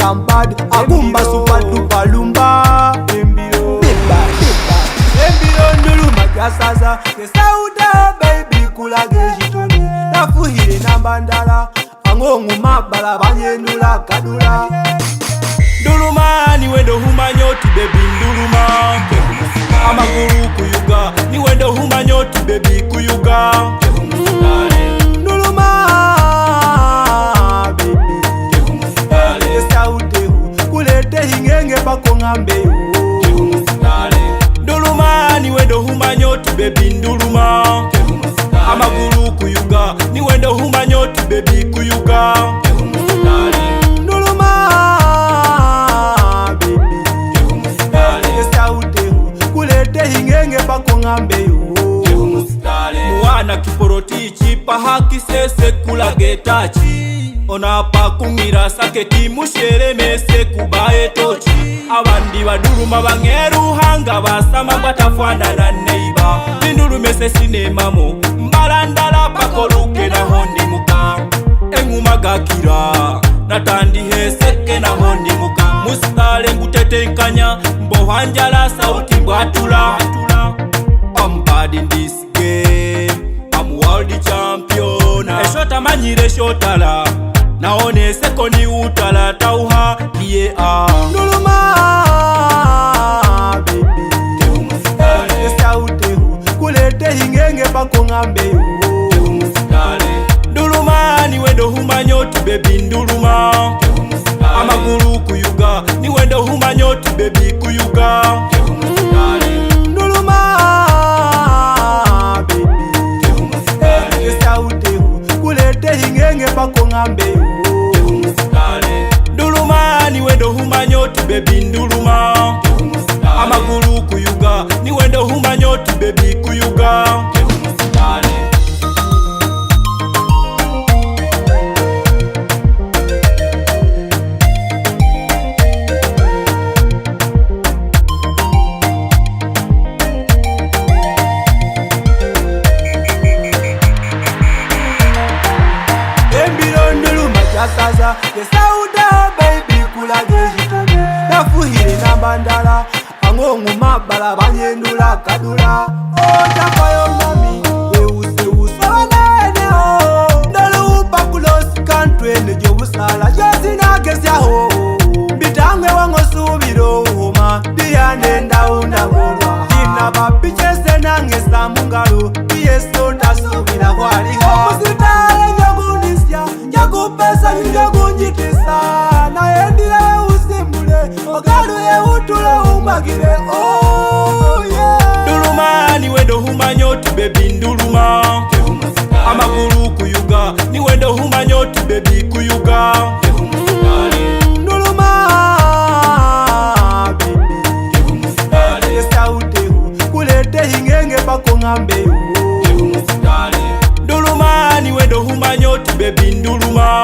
I'm bad. Agumba super duper lumba. Embiro nduluma jasaza. Kesauda baby kula gejitoni. Nafuhire nambandala. Angongu mabala banyendula kadula. Nduluma niwendo humanyoti baby nduluma. Amaguru kuyuga niwendo humanyoti baby kuyuga. Nduluma baby esautehu kulete hingenge pako ngambehu. Nduluma niwendo humanyoti baby nduluma. Amaguru kuyuga niwendo humanyoti baby kuyuga. Nduluma baby esautehu kulete hingenge pako ngambehu. Mwana kiporoti chipa haki sese kula getachi. Onapa kumira saketi mushere mese kubaye tochi. Abandi baduruma bangeru hanga basama batafwana na neiba. Binduru mese sinemamo mbarandala pakoluke na hondi muka. Enguma gakira natandi heseke na hondi muka. Musitale ngutetenkanya mbohanjala sauti mbwatula. I'm bad in this game, I'm world champion. Eshota manyire shotala, naone sekoni utala tauha kiye a. Nduluma baby esautehu kulete hingenge pako ngambehu. Nduluma niwendo humanyoti baby nduluma. Amaguru kuyuga niwendo humanyoti baby kuyuga. Nduluma baby esautehu kulete hingenge pako ngambehu. Nduluma niwendo humanyoti baby nduluma. Amaguru kuyuga niwendo humanyoti baby kuyuga. Jasaza, kesauda baby kula gejitoni. Nafuhire nambandala, angongu mabala banyendula kadula. Otakoyo mami, weuse wanene ho. Ndolu upa kulosi kantwe nejo busala jazina kesya ho. Bitangwe wango subiro homa, diane ndaunda golwa. Kina bapichese nangesa mungalo, yeso tasubira kwali ho. Omusitale nyagunisya, nyagupesa nyagunjitisa. Naendile usimbule, ogaluye utule umagile. Oh yeah. Nduluma niwendo humanyoti baby nduluma. Amaguru kuyuga niwendo humanyoti baby kuyuga. Nduluma baby esautehu kulete hingenge pako ngambehu. Nduluma niwendo humanyoti baby nduluma.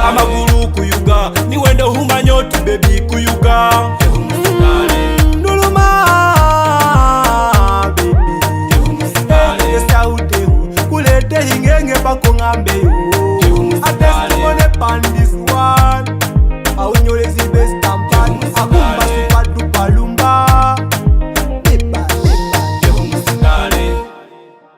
Amaguru kuyuga niwendo humanyoti baby kuyuga.